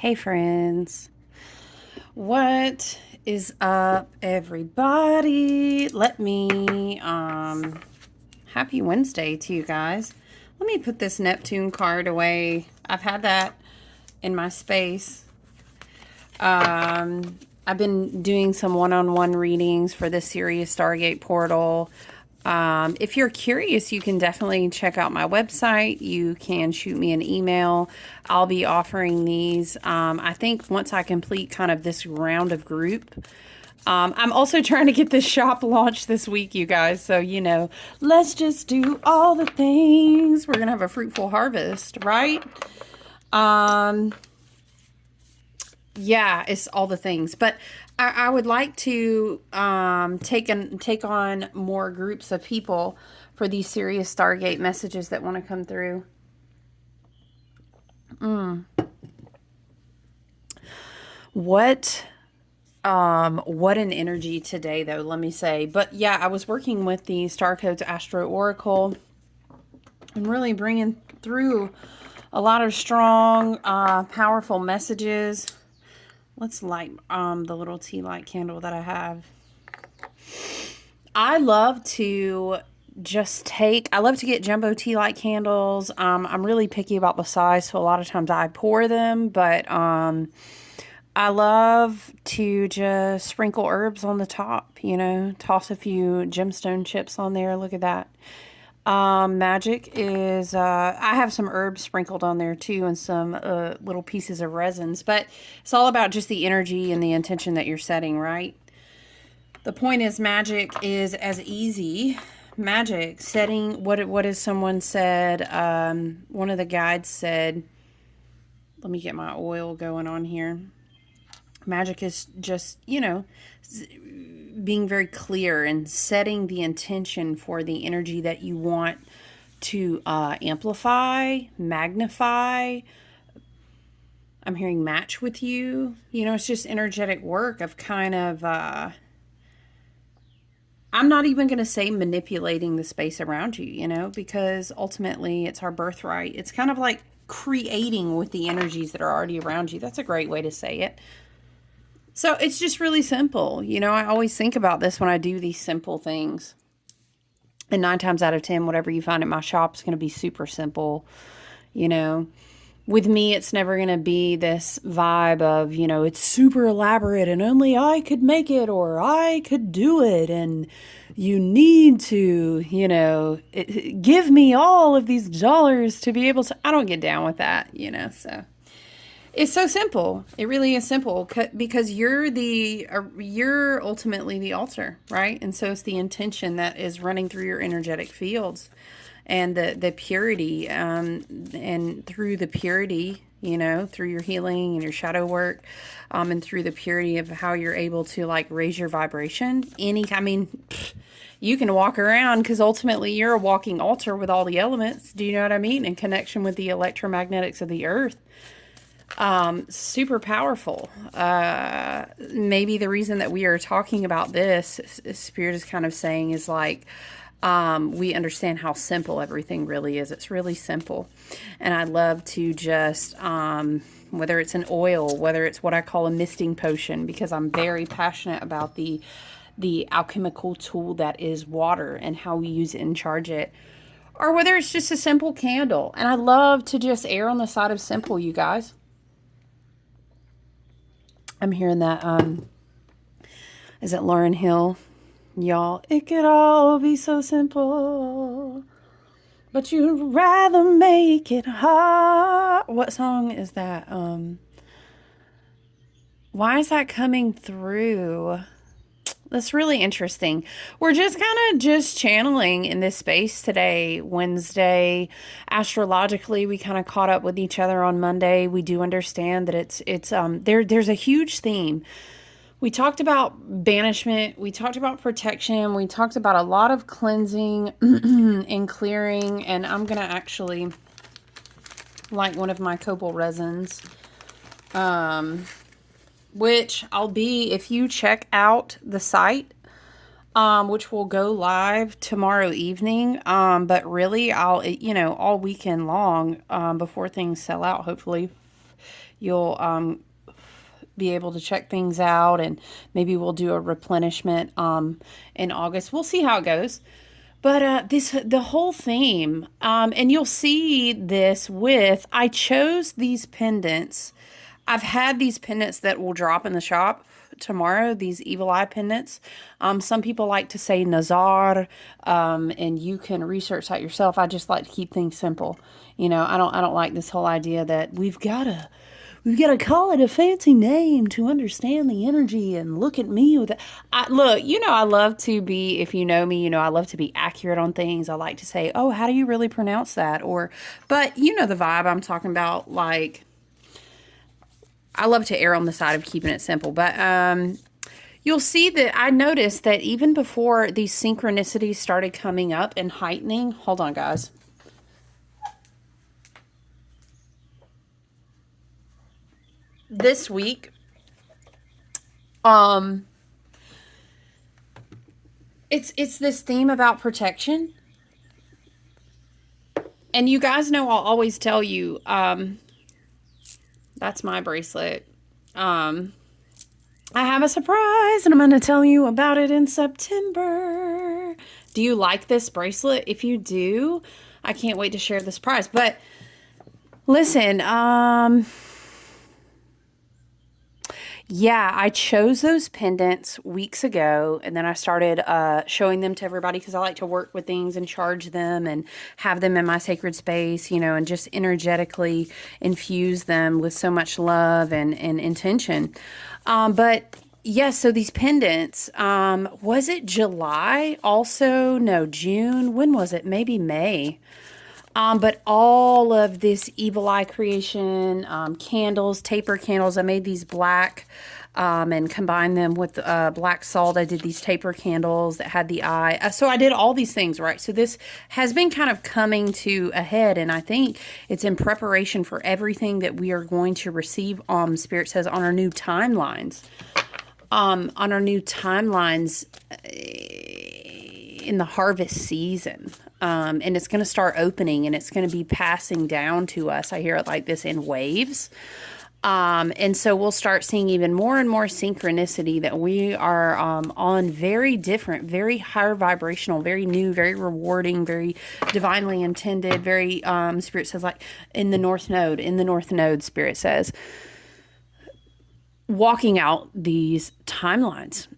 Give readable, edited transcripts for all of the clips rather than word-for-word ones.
Hey friends, what is up everybody? Happy Wednesday to you guys. Let me put this Neptune card away. I've had that in my space. I've been doing some one-on-one readings for the Sirius Stargate portal. If you're curious, you can definitely check out my website. You can shoot me an email. I'll be offering these, I think, once I complete kind of this round of group. I'm also trying to get this shop launched this week, you guys. So, let's just do all the things. We're going to have a fruitful harvest, right? Yeah, it's all the things. But I would like to take on more groups of people for these Sirius Stargate messages that want to come through. What an energy today, though, let me say. But yeah, I was working with the Star Codes Astro Oracle and really bringing through a lot of strong, powerful messages. Let's light the little tea light candle that I have. I love to get jumbo tea light candles. I'm really picky about the size, so a lot of times I pour them, but I love to just sprinkle herbs on the top, toss a few gemstone chips on there. Look at that. Magic is, I have some herbs sprinkled on there too and some little pieces of resins, but it's all about just the energy and the intention that you're setting, right? The point is magic is as easy. Magic, setting, what is someone said, one of the guides said, let me get my oil going on here. Magic is just, being very clear and setting the intention for the energy that you want to amplify, magnify. I'm hearing match with you. It's just energetic work of kind of, I'm not even going to say manipulating the space around you, because ultimately it's our birthright. It's kind of like creating with the energies that are already around you. That's a great way to say it. So it's just really simple. I always think about this when I do these simple things. And 9 times out of 10, whatever you find at my shop is going to be super simple. With me, it's never going to be this vibe of, it's super elaborate and only I could make it or I could do it. And you need to, give me all of these dollars to be able to. I don't get down with that, so. It's so simple. It really is simple because you're ultimately the altar, right? And so it's the intention that is running through your energetic fields and the purity, and through the purity, through your healing and your shadow work, and through the purity of how you're able to raise your vibration. You can walk around because ultimately you're a walking altar with all the elements. Do you know what I mean? In connection with the electromagnetics of the earth. Super powerful. Maybe the reason that we are talking about this, Spirit is kind of saying, is we understand how simple everything really is. It's really simple. And I love to just, whether it's an oil, whether it's what I call a misting potion, because I'm very passionate about the alchemical tool that is water and how we use it and charge it. Or whether it's just a simple candle. And I love to just err on the side of simple, you guys. I'm hearing that, is it Lauryn Hill? Y'all, it could all be so simple, but you'd rather make it hard. What song is that? Why is that coming through? That's really interesting. We're just kind of just channeling in this space today, Wednesday. Astrologically, we kind of caught up with each other on Monday. We do understand that there's a huge theme. We talked about banishment. We talked about protection. We talked about a lot of cleansing and clearing. And I'm going to actually light one of my copal resins. Which if you check out the site, which will go live tomorrow evening, but really I'll, all weekend long, before things sell out, hopefully. you'll be able to check things out, and maybe we'll do a replenishment in August. We'll see how it goes. But the whole theme, and you'll see this with, I chose these pendants. I've had these pendants that will drop in the shop tomorrow, these evil eye pendants. Some people like to say Nazar, and you can research that yourself. I just like to keep things simple. You know, I don't like this whole idea that we've got to call it a fancy name to understand the energy, and look at me with it. Look, you know, I love to be, if you know me, you know, I love to be accurate on things. I like to say, oh, how do you really pronounce that? But you know the vibe I'm talking about. Like, I love to err on the side of keeping it simple. But you'll see that I noticed that even before these synchronicities started coming up and heightening, hold on, guys. This week, it's this theme about protection. And you guys know I'll always tell you, that's my bracelet. I have a surprise, and I'm going to tell you about it in September. Do you like this bracelet? If you do, I can't wait to share the surprise. But listen, yeah, I chose those pendants weeks ago, and then I started showing them to everybody because I like to work with things and charge them and have them in my sacred space, you know, and just energetically infuse them with so much love and intention. But yes, so these pendants, was it July also? No, June. When was it? Maybe May. But all of this evil eye creation, candles, taper candles. I made these black and combined them with black salt. I did these taper candles that had the eye. So I did all these things, right? So this has been kind of coming to a head, and I think it's in preparation for everything that we are going to receive, Spirit says, on our new timelines. On our new timelines in the harvest season. And it's going to start opening, and it's going to be passing down to us. I hear it like this in waves. And so we'll start seeing even more and more synchronicity that we are on very different, very higher vibrational, very new, very rewarding, very divinely intended, very, Spirit says, like in the North Node, Spirit says, walking out these timelines.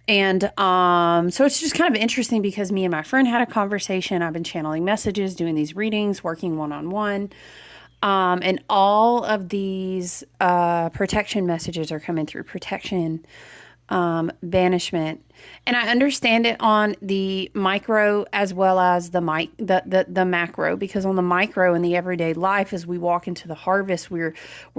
And so it's just kind of interesting because me and my friend had a conversation. I've been channeling messages, doing these readings, working one-on-one. And all of these protection messages are coming through. Protection, banishment. And I understand it on the micro as well as the macro, because on the micro in the everyday life, as we walk into the harvest, we're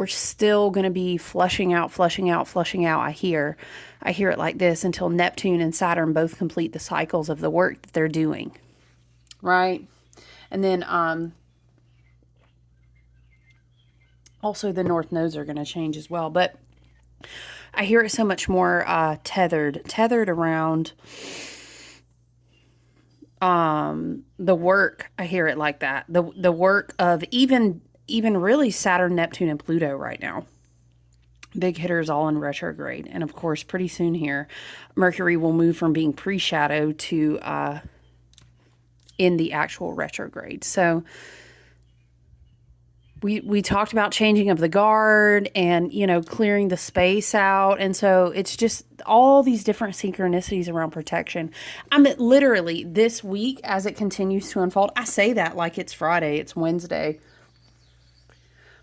still going to be flushing out. I hear it like this until Neptune and Saturn both complete the cycles of the work that they're doing. Right. And then, also the North nodes are going to change as well, but I hear it so much more tethered around the work. I hear it like that. The work of even really Saturn, Neptune, and Pluto right now. Big hitters all in retrograde. And of course, pretty soon here, Mercury will move from being pre-shadow to in the actual retrograde. So we talked about changing of the guard and, you know, clearing the space out. And so it's just all these different synchronicities around protection. I mean, literally this week, as it continues to unfold, I say that like it's Friday, it's Wednesday.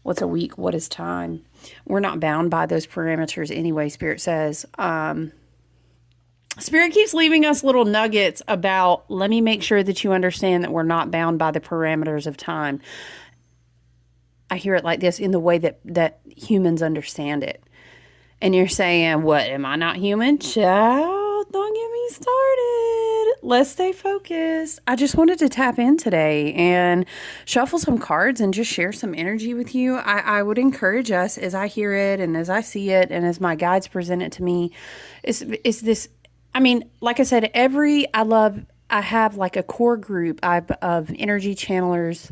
What's a week? What is time? We're not bound by those parameters anyway, Spirit says. Spirit keeps leaving us little nuggets about, let me make sure that you understand that we're not bound by the parameters of time. I hear it like this in the way that humans understand it. And you're saying, what, am I not human? Child, don't get me started. Let's stay focused. I just wanted to tap in today and shuffle some cards and just share some energy with you. I would encourage us, as I hear it and as I see it and as my guides present it to me, is this, I mean, like I said, I have like a core group of energy channelers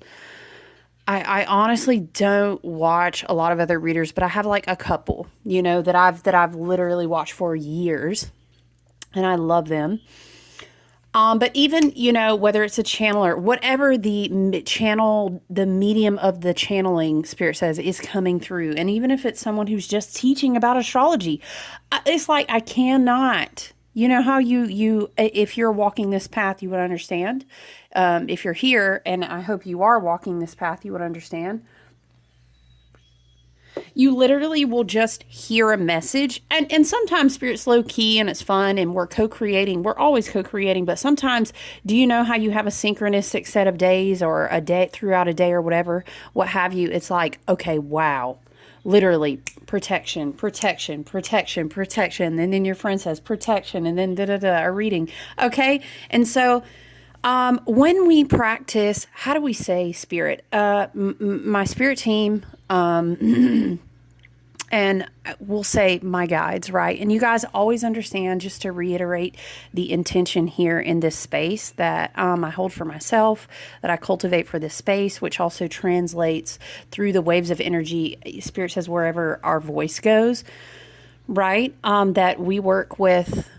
I honestly don't watch a lot of other readers, but I have like a couple, that I've literally watched for years, and I love them. But even, whether it's a channeler, whatever channel, the medium of the channeling, Spirit says, is coming through. And even if it's someone who's just teaching about astrology, it's like, I cannot, how if you're walking this path, you would understand. If you're here, and I hope you are walking this path, you would understand. You literally will just hear a message, and sometimes spirit's low key and it's fun, and we're co-creating. We're always co-creating, but sometimes, do you know how you have a synchronistic set of days, or a day throughout a day, or whatever, what have you? It's like, okay, wow, literally protection, protection, protection, protection, and then your friend says protection, and then a reading. Okay, and so when we practice, how do we say spirit? My spirit team, and we'll say my guides, right? And you guys always understand, just to reiterate, the intention here in this space that I hold for myself, that I cultivate for this space, which also translates through the waves of energy. Spirit says wherever our voice goes, right? That we work with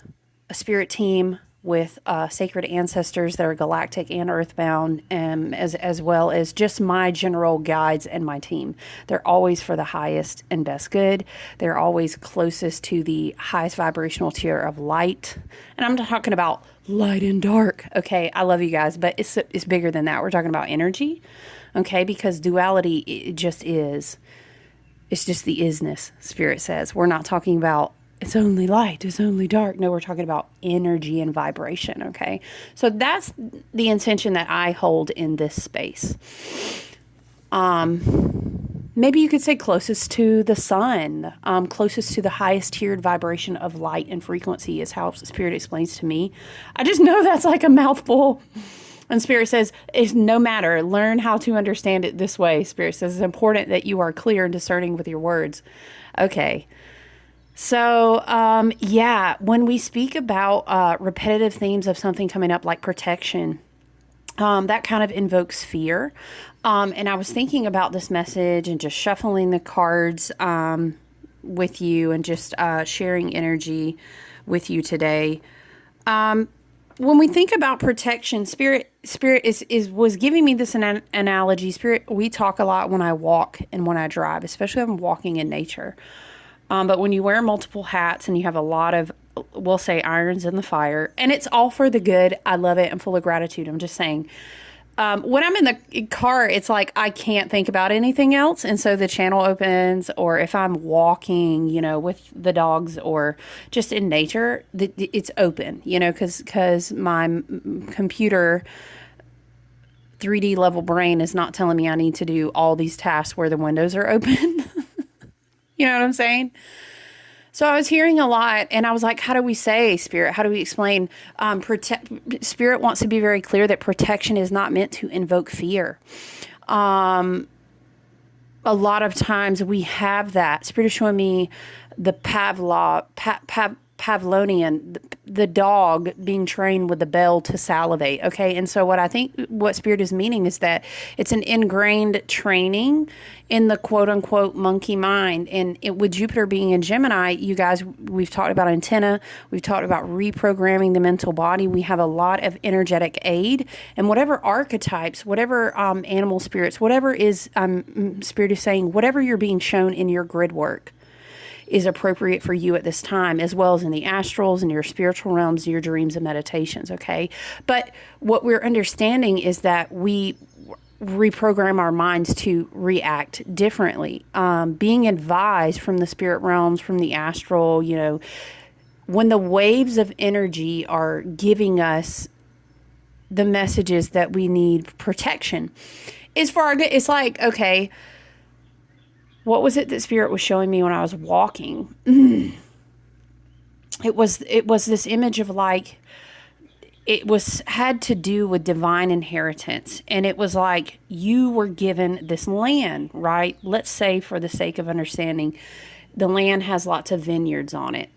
a spirit team, with sacred ancestors that are galactic and earthbound, as well as just my general guides and my team. They're always for the highest and best good. They're always closest to the highest vibrational tier of light. And I'm talking about light and dark. Okay, I love you guys, but it's bigger than that. We're talking about energy, okay? Because duality, it just is. It's just the isness, Spirit says. We're not talking about it's only light, it's only dark. No, we're talking about energy and vibration, okay? So that's the intention that I hold in this space. Maybe you could say closest to the sun, closest to the highest tiered vibration of light and frequency is how Spirit explains to me. I just know that's like a mouthful. And Spirit says, it's no matter. Learn how to understand it this way. Spirit says it's important that you are clear and discerning with your words. Okay. So, yeah, when we speak about repetitive themes of something coming up like protection, that kind of invokes fear. And I was thinking about this message and just shuffling the cards with you, and just sharing energy with you today. When we think about protection, Spirit was giving me this analogy. Spirit, we talk a lot when I walk and when I drive, especially when I'm walking in nature. But when you wear multiple hats and you have a lot of, we'll say, irons in the fire, and it's all for the good. I love it. I'm full of gratitude. I'm just saying, when I'm in the car, it's like I can't think about anything else. And so the channel opens, or if I'm walking, with the dogs, or just in nature, it's open, because my computer 3D level brain is not telling me I need to do all these tasks where the windows are open. You know what I'm saying? So I was hearing a lot, and I was like, how do we say, Spirit? How do we explain? Spirit wants to be very clear that protection is not meant to invoke fear. A lot of times we have that. Spirit is showing me the Pavlonian, the dog being trained with the bell to salivate. Okay. And so what Spirit is meaning is that it's an ingrained training in the quote unquote monkey mind. And with Jupiter being in Gemini, you guys, we've talked about antenna. We've talked about reprogramming the mental body. We have a lot of energetic aid, and whatever archetypes, whatever animal spirits, whatever is Spirit is saying, whatever you're being shown in your grid work is appropriate for you at this time, as well as in the astrals and your spiritual realms, your dreams and meditations, okay? But what we're understanding is that we reprogram our minds to react differently. Being advised from the spirit realms, from the astral, when the waves of energy are giving us the messages that we need protection, is for our good. It's like, okay, what was it that Spirit was showing me when I was walking? It was this image of like, had to do with divine inheritance. And it was like you were given this land, right? Let's say, for the sake of understanding, the land has lots of vineyards on it.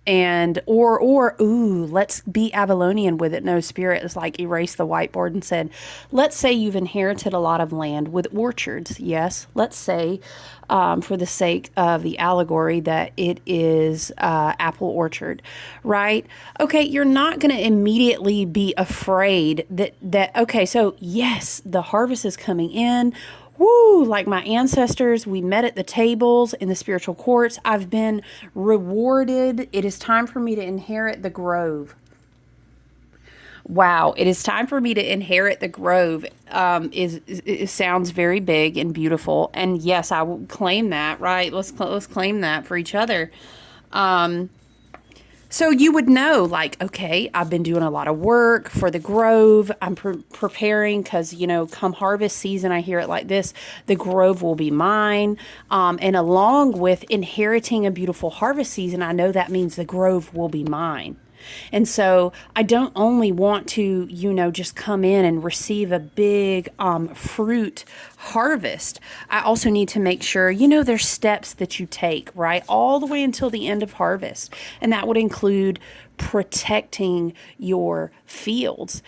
And ooh, let's be Avalonian with it. No, Spirit is like erased the whiteboard and said, let's say you've inherited a lot of land with orchards. Yes, let's say, for the sake of the allegory, that it is apple orchard, right? Okay, you're not going to immediately be afraid that okay, so yes, the harvest is coming in. Woo, like my ancestors, we met at the tables in the spiritual courts. I've been rewarded. It is time for me to inherit the grove. Wow, it is time for me to inherit the grove. It sounds very big and beautiful, and yes, I will claim that. Right? Let's claim that for each other. So you would know, like, okay, I've been doing a lot of work for the grove. I'm preparing because, come harvest season, I hear it like this, the grove will be mine. And along with inheriting a beautiful harvest season, I know that means the grove will be mine. And so I don't only want to, just come in and receive a big fruit harvest. I also need to make sure, there's steps that you take, right? All the way until the end of harvest. And that would include protecting your fields.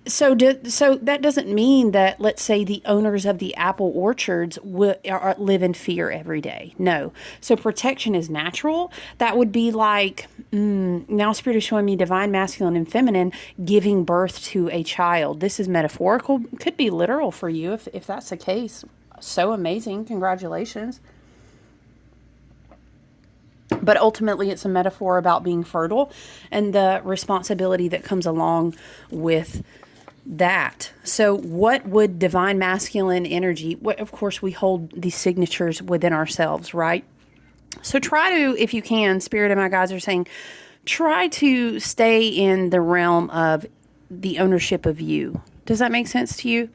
So that doesn't mean that, let's say, the owners of the apple orchards live in fear every day. No. So protection is natural. That would be like, now Spirit is showing me divine masculine and feminine giving birth to a child. This is metaphorical. Could be literal for you if that's the case. So amazing. Congratulations. But ultimately, it's a metaphor about being fertile and the responsibility that comes along with that. So what would divine masculine energy, of course, we hold these signatures within ourselves, right? So try to, if you can, Spirit and my guides are saying, try to stay in the realm of the ownership of you. Does that make sense to you?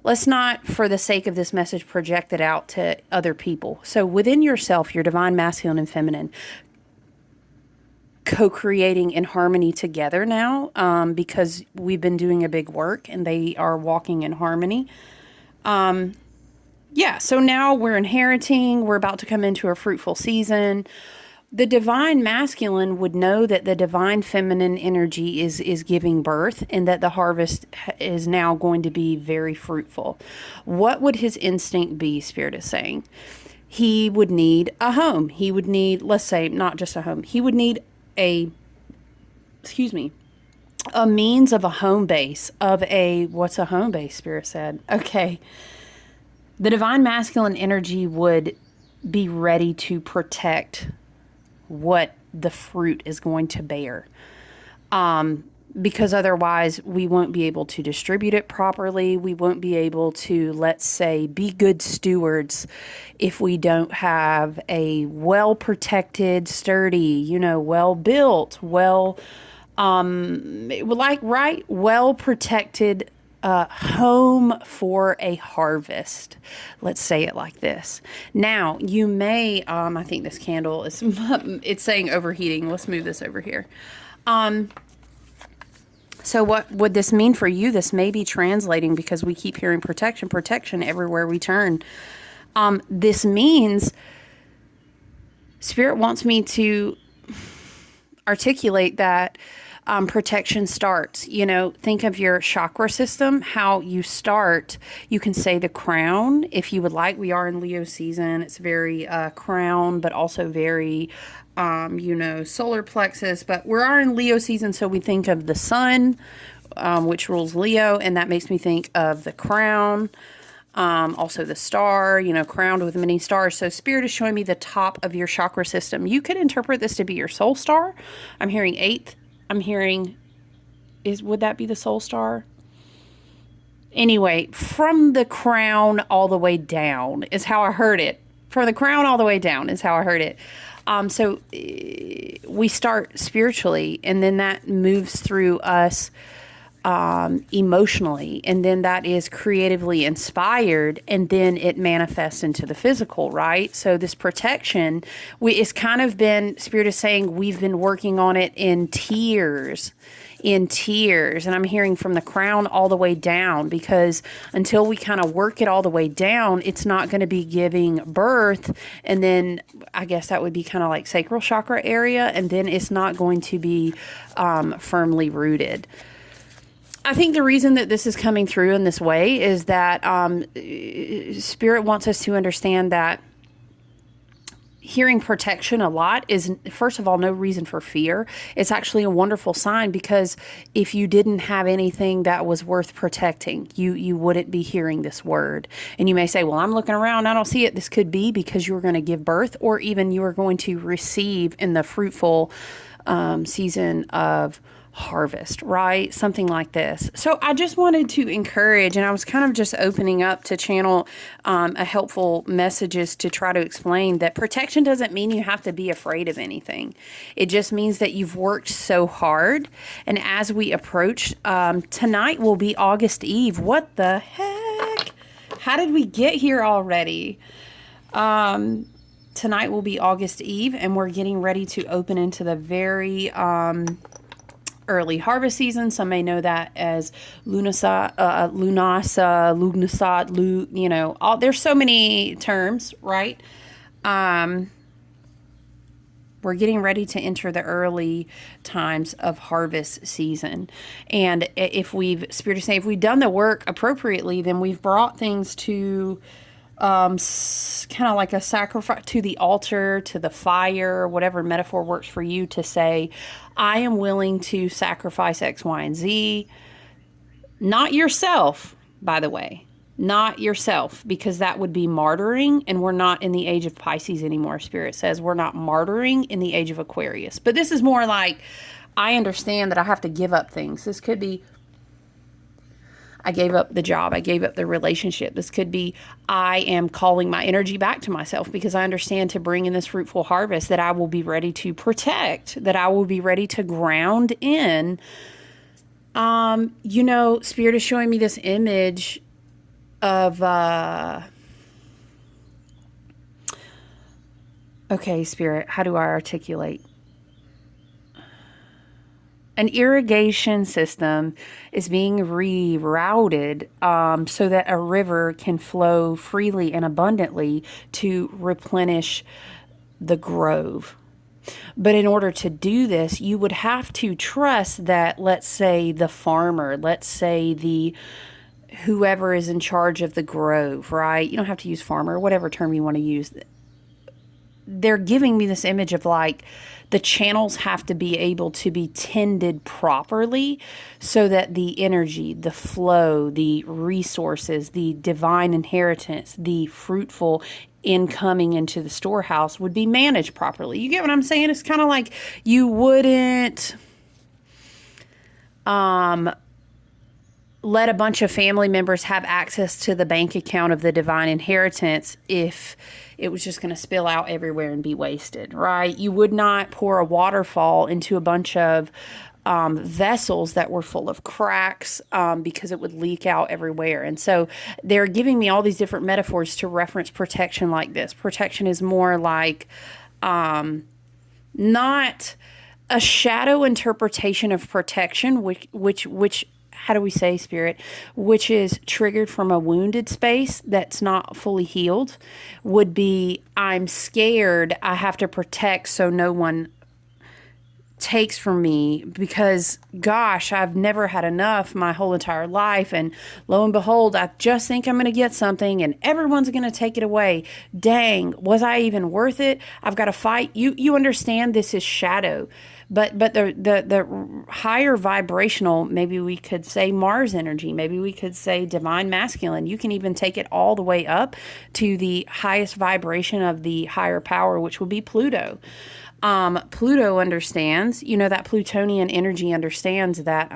Let's not, for the sake of this message, project it out to other people. So within yourself, your divine masculine and feminine, co-creating in harmony together now, because we've been doing a big work and they are walking in harmony. So now we're inheriting, we're about to come into a fruitful season. The divine masculine would know that the divine feminine energy is giving birth and that the harvest is now going to be very fruitful. What would his instinct be, Spirit is saying? He would need a home. He would need, let's say, not just a home. He would need a means of a home base, what's a home base, Spirit said? Okay. The divine masculine energy would be ready to protect what the fruit is going to bear. Because otherwise we won't be able to distribute it properly. We won't be able to, let's say, be good stewards if we don't have a well-protected, sturdy, well-built, well-protected home for a harvest. Let's say it like this. Now, you may, I think this candle is, it's saying overheating. Let's move this over here. So what would this mean for you? This may be translating because we keep hearing protection everywhere we turn. This means Spirit wants me to articulate that protection starts. Think of your chakra system, how you start. You can say the crown if you would like. We are in Leo season. It's very crown, but also very solar plexus, but we are in Leo season, so we think of the sun, which rules Leo, and that makes me think of the crown, also the star, crowned with many stars. So Spirit is showing me the top of your chakra system. You could interpret this to be your soul star. I'm hearing 8th. I'm hearing, would that be the soul star? Anyway, from the crown all the way down is how I heard it. From the crown all the way down is how I heard it. So we start spiritually, and then that moves through us emotionally, and then that is creatively inspired, and then it manifests into the physical, right? So this protection, it's kind of been, Spirit is saying, we've been working on it in tears, in tears. And I'm hearing from the crown all the way down, because until we kind of work it all the way down, it's not going to be giving birth. And then I guess that would be kind of like sacral chakra area. And then it's not going to be firmly rooted. I think the reason that this is coming through in this way is that Spirit wants us to understand that hearing protection a lot is, first of all, no reason for fear. It's actually a wonderful sign, because if you didn't have anything that was worth protecting, you wouldn't be hearing this word. And you may say, well, I'm looking around, I don't see it. This could be because you were going to give birth, or even you are going to receive in the fruitful season of harvest, right? Something like this. So I just wanted to encourage, and I was kind of just opening up to channel a helpful messages to try to explain that protection doesn't mean you have to be afraid of anything. It just means that you've worked so hard. And as we approach, tonight will be August Eve. What the heck? How did we get here already? Tonight will be August Eve, and we're getting ready to open into the very early harvest season. Some may know that as Lunasa, there's so many terms, right? We're getting ready to enter the early times of harvest season. And if Spirit is saying, if we've done the work appropriately, then we've brought things to kind of like a sacrifice, to the altar, to the fire, whatever metaphor works for you, to say, I am willing to sacrifice X, Y, and Z. Not yourself, by the way. Not yourself, because that would be martyring, and we're not in the age of Pisces anymore. Spirit says we're not martyring in the age of Aquarius. But this is more like, I understand that I have to give up things. This could be, I gave up the job. I gave up the relationship. This could be, I am calling my energy back to myself, because I understand to bring in this fruitful harvest that I will be ready to protect, that I will be ready to ground in. Spirit is showing me this image of, okay, Spirit, how do I articulate? An irrigation system is being rerouted so that a river can flow freely and abundantly to replenish the grove. But in order to do this, you would have to trust that, let's say, the farmer, let's say whoever is in charge of the grove, right? You don't have to use farmer, whatever term you want to use. They're giving me this image of like, the channels have to be able to be tended properly so that the energy, the flow, the resources, the divine inheritance, the fruitful incoming into the storehouse would be managed properly. You get what I'm saying? It's kind of like you wouldn't let a bunch of family members have access to the bank account of the divine inheritance if it was just going to spill out everywhere and be wasted, right? You would not pour a waterfall into a bunch of vessels that were full of cracks because it would leak out everywhere. And so they're giving me all these different metaphors to reference protection like this. Protection is more like not a shadow interpretation of protection, which how do we say, Spirit, which is triggered from a wounded space that's not fully healed, would be, I'm scared, I have to protect so no one takes from me, because gosh, I've never had enough my whole entire life, and lo and behold, I just think I'm going to get something and everyone's going to take it away. Dang, was I even worth it? I've got to fight. You understand, this is shadow. But the higher vibrational, maybe we could say Mars energy, maybe we could say divine masculine. You can even take it all the way up to the highest vibration of the higher power, which would be Pluto. Pluto understands, that Plutonian energy understands that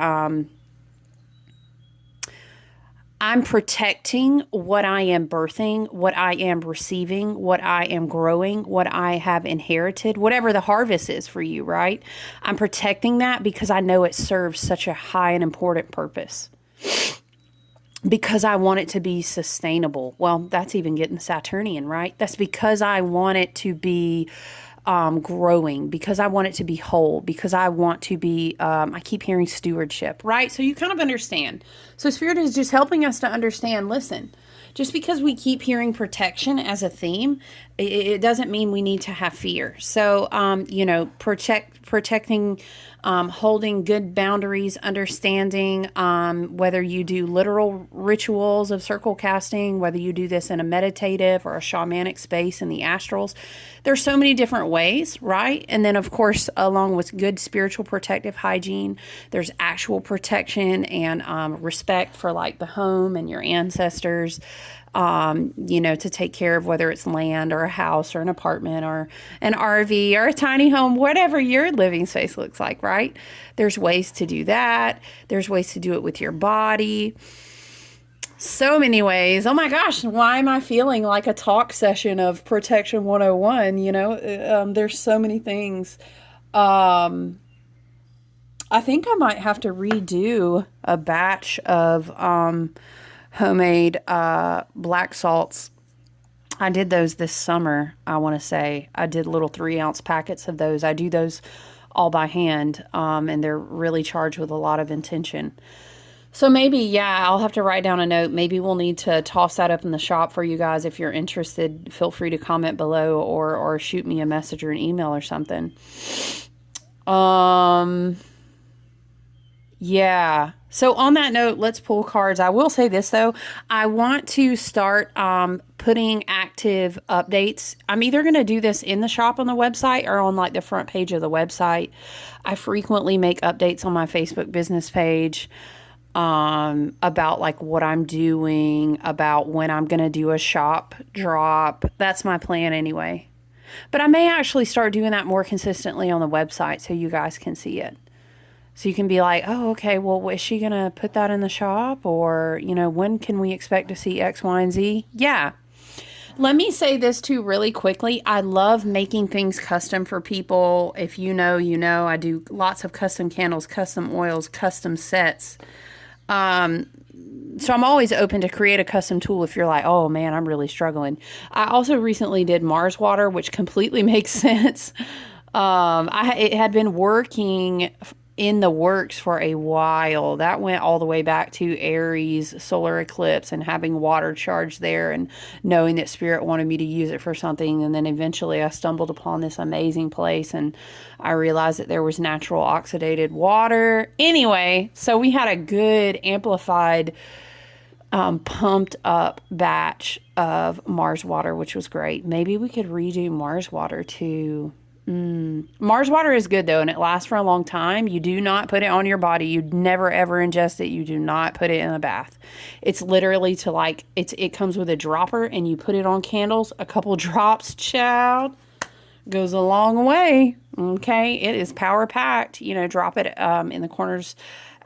I'm protecting what I am birthing, what I am receiving, what I am growing, what I have inherited, whatever the harvest is for you, right? I'm protecting that because I know it serves such a high and important purpose. Because I want it to be sustainable. Well, that's even getting Saturnian, right? That's because I want it to be growing, because I want it to be whole, because I want to be, I keep hearing stewardship, right? So you kind of understand. So Spirit is just helping us to understand, listen, just because we keep hearing protection as a theme, it doesn't mean we need to have fear. So, protecting, holding good boundaries, understanding, whether you do literal rituals of circle casting, whether you do this in a meditative or a shamanic space in the astrals. There's so many different ways, right? And then, of course, along with good spiritual protective hygiene, there's actual protection and respect for like the home and your ancestors. To take care of, whether it's land or a house or an apartment or an RV or a tiny home, whatever your living space looks like, right? There's ways to do that. There's ways to do it with your body. So many ways. Oh my gosh, why am I feeling like a talk session of Protection 101? There's so many things. I think I might have to redo a batch of homemade black salts. I did those this summer, I want to say. I did little 3-ounce packets of those. I do those all by hand, and they're really charged with a lot of intention. So maybe, I'll have to write down a note. Maybe we'll need to toss that up in the shop for you guys. If you're interested, feel free to comment below or shoot me a message or an email or something. Yeah. So on that note, let's pull cards. I will say this, though. I want to start putting active updates. I'm either going to do this in the shop on the website or on like the front page of the website. I frequently make updates on my Facebook business page about like what I'm doing, about when I'm going to do a shop drop. That's my plan anyway. But I may actually start doing that more consistently on the website so you guys can see it. So you can be like, oh, okay, well, is she going to put that in the shop? Or, when can we expect to see X, Y, and Z? Yeah. Let me say this too really quickly. I love making things custom for people. If you know, I do lots of custom candles, custom oils, custom sets. So I'm always open to create a custom tool if you're like, oh man, I'm really struggling. I also recently did Mars water, which completely makes sense. It had been working in the works for a while. That went all the way back to Aries solar eclipse and having water charged there and knowing that Spirit wanted me to use it for something. And then eventually I stumbled upon this amazing place and I realized that there was natural oxidated water. Anyway, so we had a good amplified, pumped up batch of Mars water, which was great. Maybe we could redo Mars water too. Mars water is good though, and it lasts for a long time. You do not put it on your body. You never ever ingest it. You do not put it in a bath. It's literally it comes with a dropper and you put it on candles. A couple drops, child, goes a long way. Okay. It is power packed. Drop it in the corners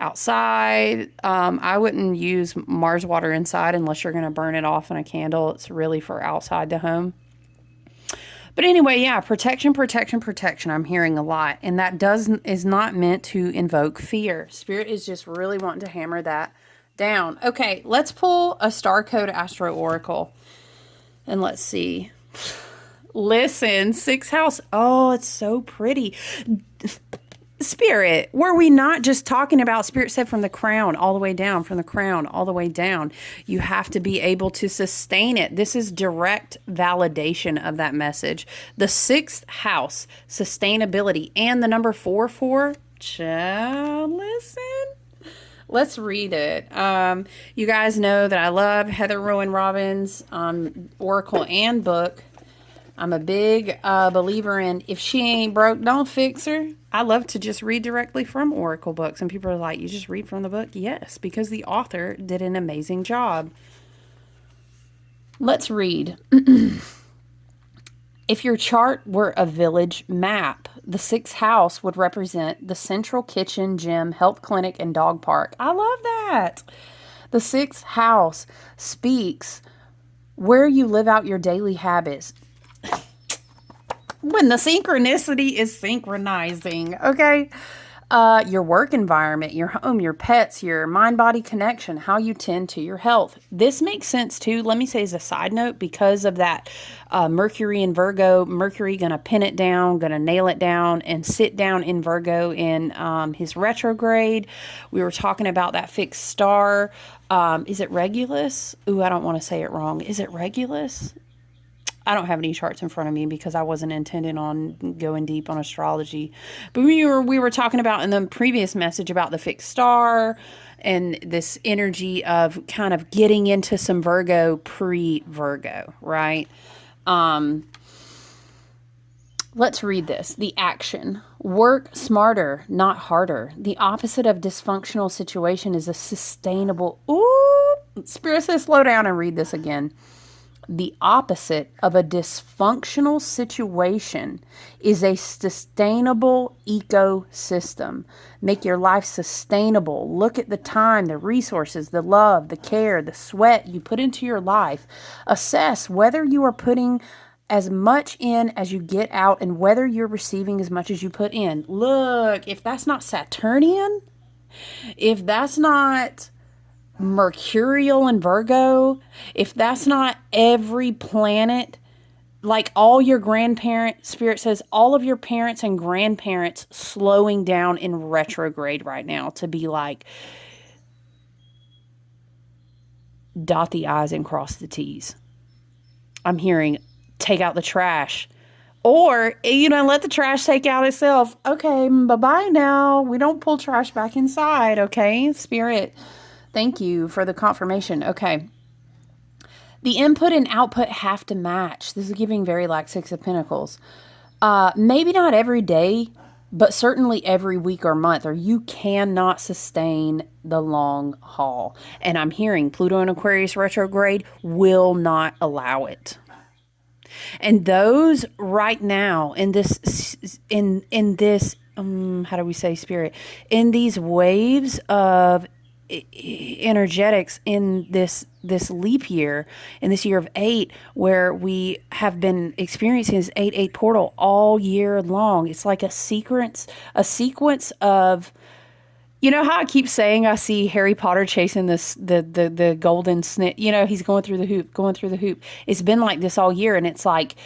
outside. I wouldn't use Mars water inside unless you're going to burn it off in a candle. It's really for outside the home. But anyway, protection. I'm hearing a lot. And that is not meant to invoke fear. Spirit is just really wanting to hammer that down. Okay, let's pull a Star Code Astro Oracle. And let's see. Listen, 6th house. Oh, it's so pretty. Spirit, were we not just talking about, Spirit said from the crown all the way down, from the crown all the way down. You have to be able to sustain it. This is direct validation of that message. The 6th house, sustainability, and the number 44. Child, listen. Let's read it. You guys know that I love Heather Rowan Robbins' Oracle and book. I'm a big believer in if she ain't broke, don't fix her. I love to just read directly from Oracle books. And people are like, you just read from the book? Yes, because the author did an amazing job. Let's read. If your chart were a village map, the 6th house would represent the central kitchen, gym, health clinic, and dog park. I love that. The 6th house speaks where you live out your daily habits. When the synchronicity is synchronizing, okay? Your work environment, your home, your pets, your mind-body connection, how you tend to your health. This makes sense too. Let me say as a side note, because of that Mercury in Virgo, Mercury going to pin it down, going to nail it down and sit down in Virgo in his retrograde. We were talking about that fixed star. Is it Regulus? Ooh, I don't want to say it wrong. Is it Regulus? I don't have any charts in front of me because I wasn't intending on going deep on astrology. But we were talking about in the previous message about the fixed star and this energy of kind of getting into some Virgo pre-Virgo, right? Let's read this. The action. Work smarter, not harder. The opposite of dysfunctional situation is a sustainable. Ooh, Spirit says slow down and read this again. The opposite of a dysfunctional situation is a sustainable ecosystem. Make your life sustainable. Look at the time, the resources, the love, the care, the sweat you put into your life. Assess whether you are putting as much in as you get out and whether you're receiving as much as you put in. Look, if that's not Saturnian, if that's not Mercurial and Virgo, if that's not every planet, like all your grandparents, Spirit says all of your parents and grandparents slowing down in retrograde right now to be like, dot the I's and cross the T's. I'm hearing take out the trash. Or, let the trash take out itself. Okay, bye-bye now. We don't pull trash back inside, okay? Spirit, thank you for the confirmation. Okay. The input and output have to match. This is giving very like Six of Pentacles. Maybe not every day, but certainly every week or month, or you cannot sustain the long haul. And I'm hearing Pluto and Aquarius retrograde will not allow it. And those right now in this, how do we say, Spirit, in these waves of energetics in this leap year, in this year of 8, where we have been experiencing this 8-8 portal all year long. It's like a sequence of, you know how I keep saying I see Harry Potter chasing the golden snit, he's going through the hoop. It's been like this all year, and it's like,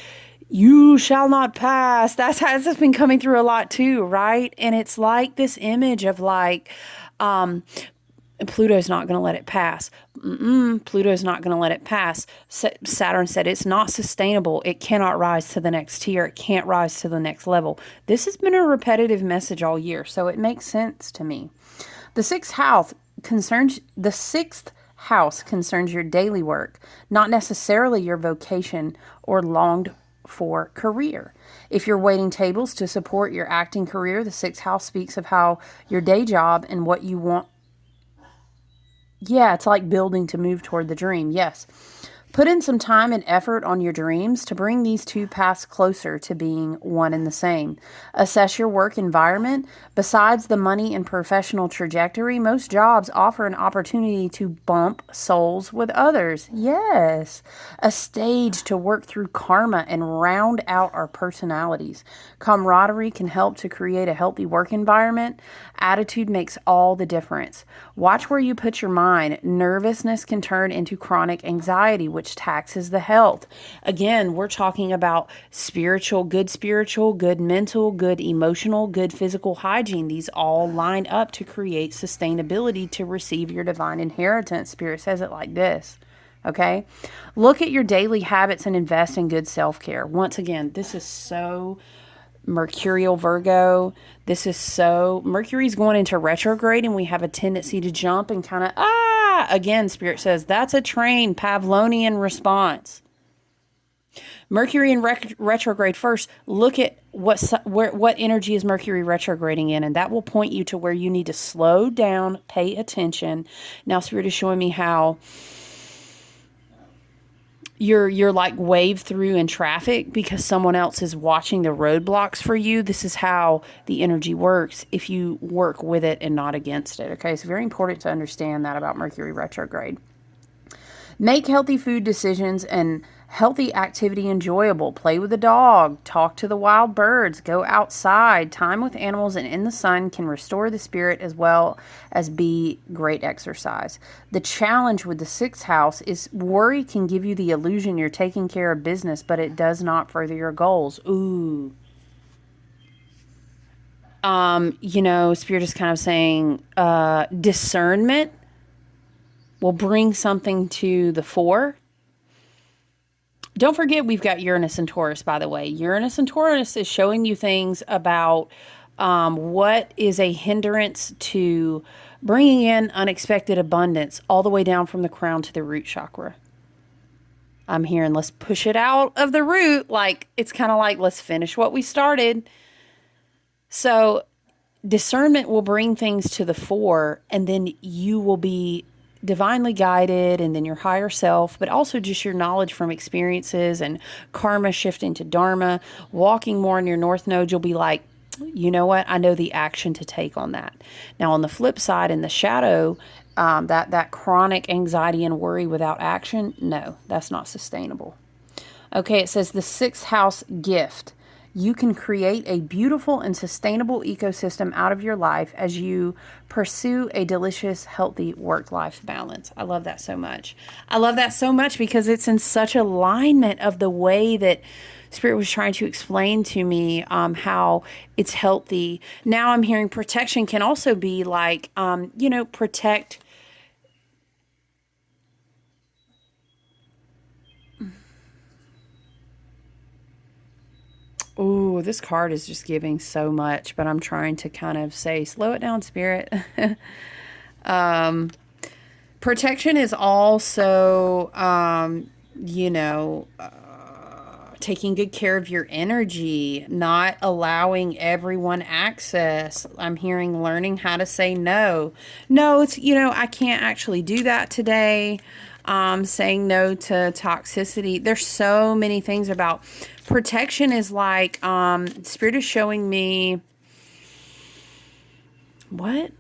you shall not pass. That's how it's been coming through a lot too, right? And it's like this image of like, Pluto's not going to let it pass. Pluto's not going to let it pass. Saturn said it's not sustainable. It cannot rise to the next tier. It can't rise to the next level. This has been a repetitive message all year, so it makes sense to me. The sixth house concerns your daily work, not necessarily your vocation or longed for career. If you're waiting tables to support your acting career, the sixth house speaks of how your day job and what you want. Yeah, it's like building to move toward the dream. Yes. Put in some time and effort on your dreams to bring these two paths closer to being one and the same. Assess your work environment. Besides the money and professional trajectory, most jobs offer an opportunity to bump souls with others. Yes. A stage to work through karma and round out our personalities. Camaraderie can help to create a healthy work environment. Attitude makes all the difference. Watch where you put your mind. Nervousness can turn into chronic anxiety, which taxes the health. Again, we're talking about spiritual, good mental, good emotional, good physical hygiene. These all line up to create sustainability to receive your divine inheritance. Spirit says it like this. Okay? Look at your daily habits and invest in good self-care. Once again, this is so Mercurial Virgo. This is so Mercury's going into retrograde, and we have a tendency to jump and kind of again, Spirit says that's a trained Pavlovian response. Mercury in retrograde first. Look at what energy is Mercury retrograding in, and that will point you to where you need to slow down, pay attention. Now Spirit is showing me how you're like waved through in traffic because someone else is watching the roadblocks for you. This is how the energy works if you work with it and not against it. Okay, it's very important to understand that about Mercury retrograde. Make healthy food decisions and healthy activity enjoyable. Play with the dog, talk to the wild birds, go outside. Time with animals and in the sun can restore the spirit as well as be great exercise. The challenge with the sixth house is worry can give you the illusion you're taking care of business, but it does not further your goals. Ooh. Spirit is kind of saying discernment will bring something to the fore. Don't forget, we've got Uranus and Taurus, by the way. Uranus and Taurus is showing you things about what is a hindrance to bringing in unexpected abundance all the way down from the crown to the root chakra. I'm hearing, let's push it out of the root. Like, it's kind of like, let's finish what we started. So discernment will bring things to the fore, and then you will be divinely guided, and then your higher self, but also just your knowledge from experiences and karma shifting to dharma, walking more in your north node, you'll be like, you know what? I know the action to take on that. Now, on the flip side, in the shadow, that chronic anxiety and worry without action, no, that's not sustainable. Okay, it says the sixth house gift. You can create a beautiful and sustainable ecosystem out of your life as you pursue a delicious, healthy work-life balance. I love that so much. I love that so much because it's in such alignment of the way that Spirit was trying to explain to me how it's healthy. Now I'm hearing protection can also be like, protect. Oh, this card is just giving so much, but I'm trying to kind of say, slow it down, Spirit. Protection is also, taking good care of your energy, not allowing everyone access. I'm hearing learning how to say no. No, it's, I can't actually do that today. Saying no to toxicity. There's so many things about protection is like, Spirit is showing me what?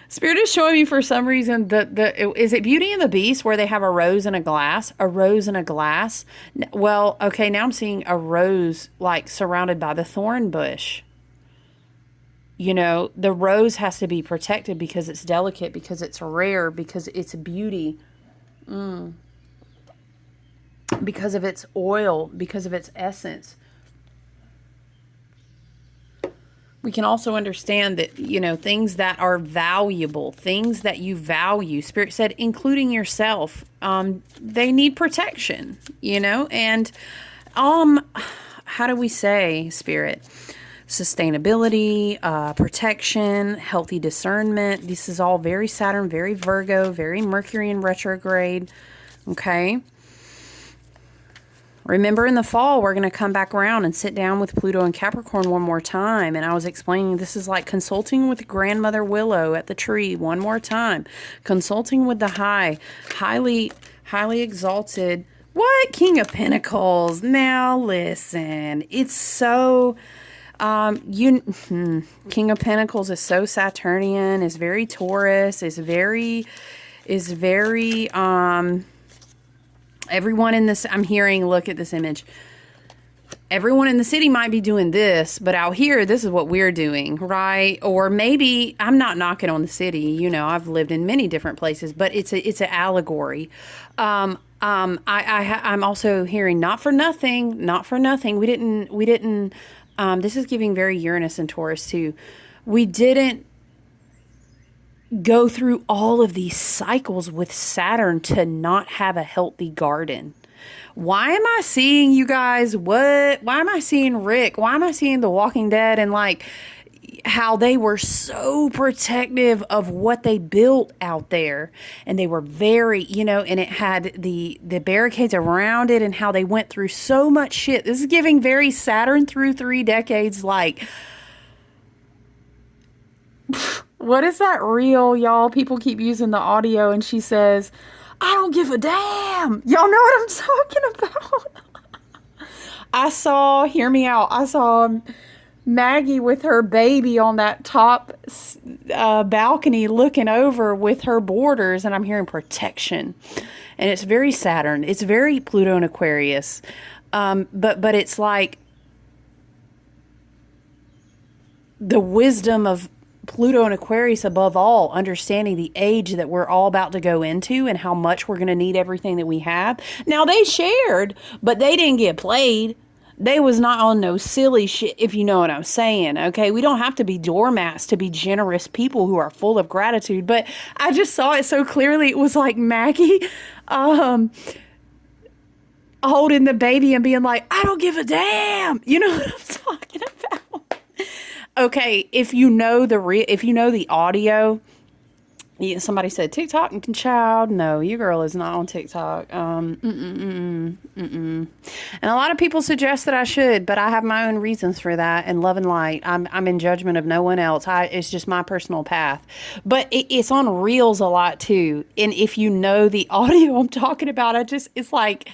Spirit is showing me for some reason is it Beauty and the Beast where they have a rose in a glass? A rose in a glass? Well, okay, now I'm seeing a rose like surrounded by the thorn bush. The rose has to be protected because it's delicate, because it's rare, because it's beauty, because of its oil, because of its essence. We can also understand that, things that are valuable, things that you value, Spirit said, including yourself, they need protection, and how do we say, Spirit? Sustainability, protection, healthy discernment. This is all very Saturn, very Virgo, very Mercury in retrograde. Okay. Remember, in the fall, we're going to come back around and sit down with Pluto and Capricorn one more time. And I was explaining this is like consulting with Grandmother Willow at the tree one more time. Consulting with the highly exalted. What? King of Pentacles. Now, listen. It's so... King of Pentacles is so Saturnian, is very Taurus, is very, everyone in this, I'm hearing, look at this image. Everyone in the city might be doing this, but out here, this is what we're doing, right? Or maybe, I'm not knocking on the city, I've lived in many different places, but it's an allegory. I'm also hearing not for nothing. We didn't, this is giving very Uranus and Taurus too. We didn't go through all of these cycles with Saturn to not have a healthy garden. Why am I seeing you guys? Why am I seeing Rick? Why am I seeing The Walking Dead and like how they were so protective of what they built out there, and they were very, and it had the barricades around it, and how they went through so much shit. This is giving very Saturn through 3 decades. Like, what is that reel, y'all? People keep using the audio, and she says, I don't give a damn. Y'all know what I'm talking about? Hear me out. I saw Maggie with her baby on that top balcony looking over with her borders, and I'm hearing protection. And it's very Saturn. It's very Pluto and Aquarius. But it's like the wisdom of Pluto and Aquarius above all, understanding the age that we're all about to go into and how much we're going to need everything that we have. Now, they shared, but they didn't get played. They was not on no silly shit, if you know what I'm saying, okay? We don't have to be doormats to be generous people who are full of gratitude, but I just saw it so clearly. It was like Maggie holding the baby and being like, I don't give a damn. You know what I'm talking about? Okay, if you know the audio, somebody said TikTok and child. No, your girl is not on TikTok. And a lot of people suggest that I should, but I have my own reasons for that. And love and light, I'm in judgment of no one else. It's just my personal path. But it's on Reels a lot too. And if you know the audio I'm talking about, it's like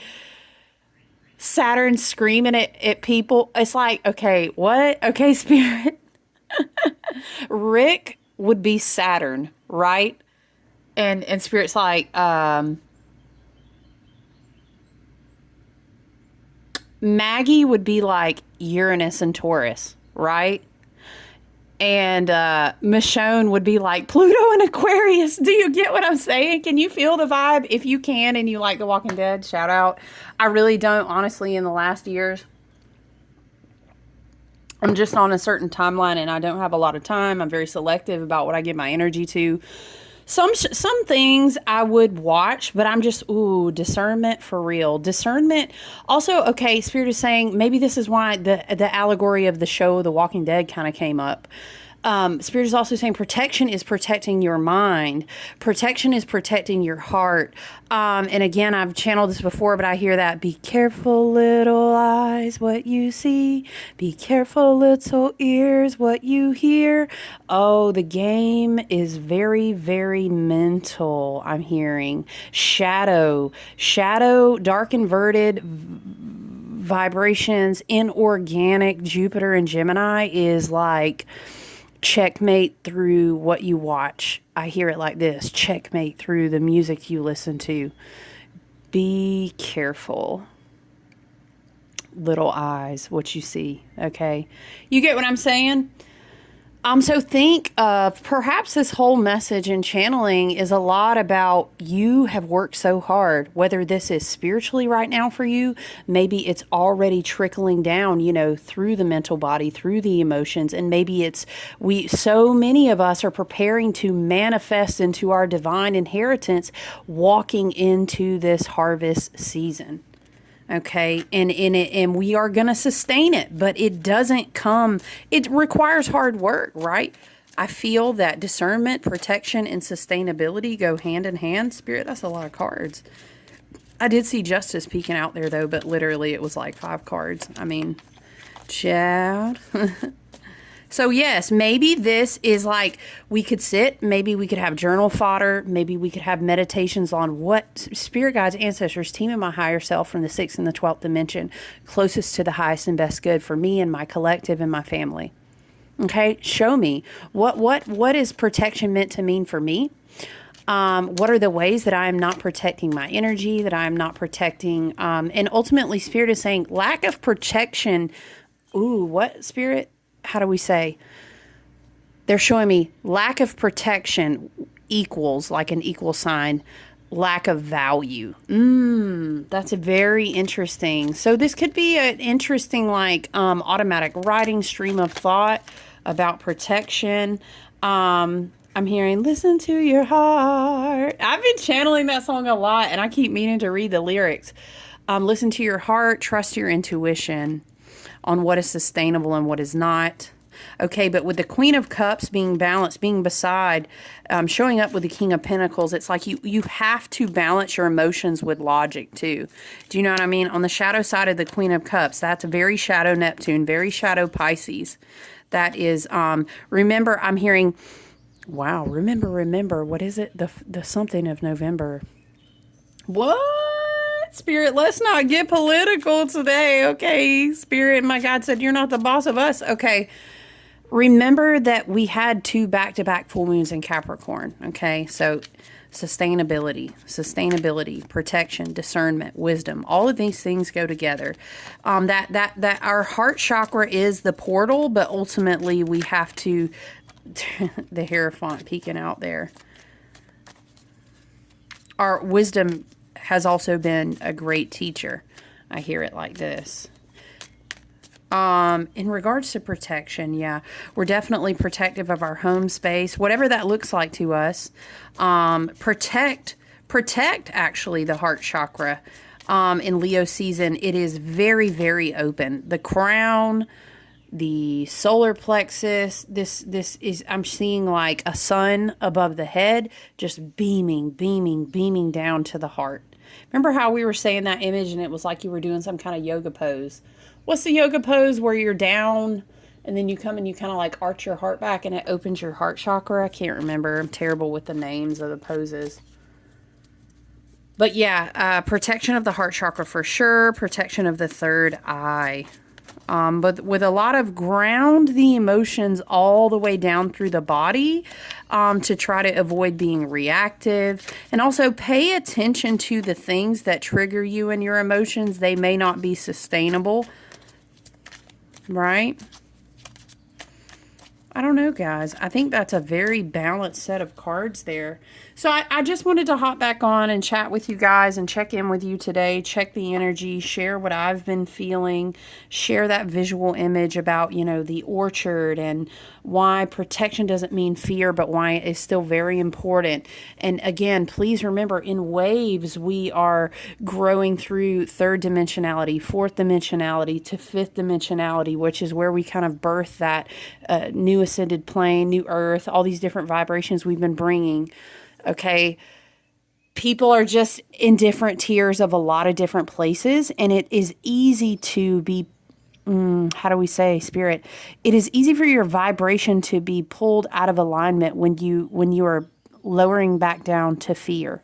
Saturn screaming at people. It's like, okay, what? Okay, Spirit. Rick would be Saturn, right? And Spirit's like, Maggie would be like Uranus and Taurus, right? And Michonne would be like Pluto and Aquarius. Do you get what I'm saying? Can you feel the vibe? If you can and you like The Walking Dead, shout out. I really don't, honestly, in the last years. I'm just on a certain timeline and I don't have a lot of time. I'm very selective about what I give my energy to. Some things I would watch, but I'm just, discernment for real. Discernment. Also, okay, Spirit is saying maybe this is why the allegory of the show The Walking Dead kind of came up. Spirit is also saying protection is protecting your mind. Protection is protecting your heart. And again, I've channeled this before, but I hear that. Be careful, little eyes, what you see. Be careful, little ears, what you hear. Oh, the game is very, very mental, I'm hearing. Shadow, dark inverted vibrations, inorganic Jupiter and Gemini is like checkmate through what you watch. I hear it like this. Checkmate through the music you listen to. Be careful. Little eyes, what you see. Okay. You get what I'm saying? So think of perhaps this whole message and channeling is a lot about you have worked so hard, whether this is spiritually right now for you, maybe it's already trickling down, through the mental body, through the emotions. And maybe so many of us are preparing to manifest into our divine inheritance, walking into this harvest season. Okay, and we are going to sustain it, but it doesn't come, it requires hard work, right? I feel that discernment, protection, and sustainability go hand in hand. Spirit, that's a lot of cards. I did see justice peeking out there, though, but literally it was like 5 cards. I mean, child. So yes, maybe this is like we could sit, maybe we could have journal fodder, maybe we could have meditations on what spirit guides, ancestors, team and my higher self from the 6th and the 12th dimension, closest to the highest and best good for me and my collective and my family. Okay, show me what is protection meant to mean for me? What are the ways that I am not protecting my energy, that I am not protecting, and ultimately Spirit is saying lack of protection. Ooh, what Spirit? How do we say? They're showing me lack of protection equals like an equal sign, lack of value. That's a very interesting. So this could be an interesting like automatic writing stream of thought about protection. I'm hearing listen to your heart. I've been channeling that song a lot and I keep meaning to read the lyrics. Listen to your heart, trust your intuition on what is sustainable and what is not. Okay, but with the Queen of Cups being balanced, being beside, showing up with the King of Pentacles, it's like you have to balance your emotions with logic too. Do you know what I mean? On the shadow side of the Queen of Cups, that's very shadow Neptune, very shadow Pisces. That is, remember, I'm hearing, wow, remember, what is it? The something of November. What? Spirit, let's not get political today. Okay, Spirit, my God said, you're not the boss of us. Okay. Remember that we had 2 back-to-back full moons in Capricorn. Okay. So sustainability, protection, discernment, wisdom, all of these things go together. That our heart chakra is the portal, but ultimately we have to, the Hierophant peeking out there. Our wisdom has also been a great teacher. I hear it like this. In regards to protection, yeah, we're definitely protective of our home space, whatever that looks like to us. Protect actually the heart chakra. In Leo season, it is very, very open. The crown, the solar plexus, this is, I'm seeing like a sun above the head, just beaming down to the heart. Remember how we were saying that image and it was like you were doing some kind of yoga pose? What's the yoga pose where you're down and then you come and you kind of like arch your heart back and it opens your heart chakra? I can't remember. I'm terrible with the names of the poses. But yeah, protection of the heart chakra for sure. Protection of the third eye. But with a lot of ground the emotions all the way down through the body to try to avoid being reactive. And also pay attention to the things that trigger you and your emotions. They may not be sustainable. Right? I don't know, guys. I think that's a very balanced set of cards there. So I just wanted to hop back on and chat with you guys and check in with you today, check the energy, share what I've been feeling, share that visual image about, you know, the orchard and why protection doesn't mean fear, but why it is still very important. And again, please remember, in waves, we are growing through 3rd dimensionality, 4th dimensionality to 5th dimensionality, which is where we kind of birth that new ascended plane, new earth, all these different vibrations we've been bringing. Okay, people are just in different tiers of a lot of different places, and it is easy to be, how do we say, Spirit? It is easy for your vibration to be pulled out of alignment when you are lowering back down to fear.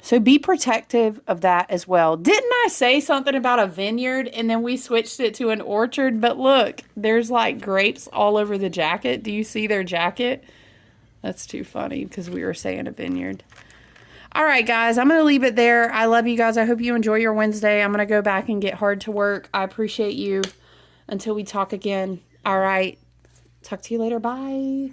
So be protective of that as well. Didn't I say something about a vineyard and then we switched it to an orchard? But look, there's like grapes all over the jacket. Do you see their jacket? That's too funny because we were saying a vineyard. All right, guys, I'm going to leave it there. I love you guys. I hope you enjoy your Wednesday. I'm going to go back and get hard to work. I appreciate you. Until we talk again. All right. Talk to you later. Bye.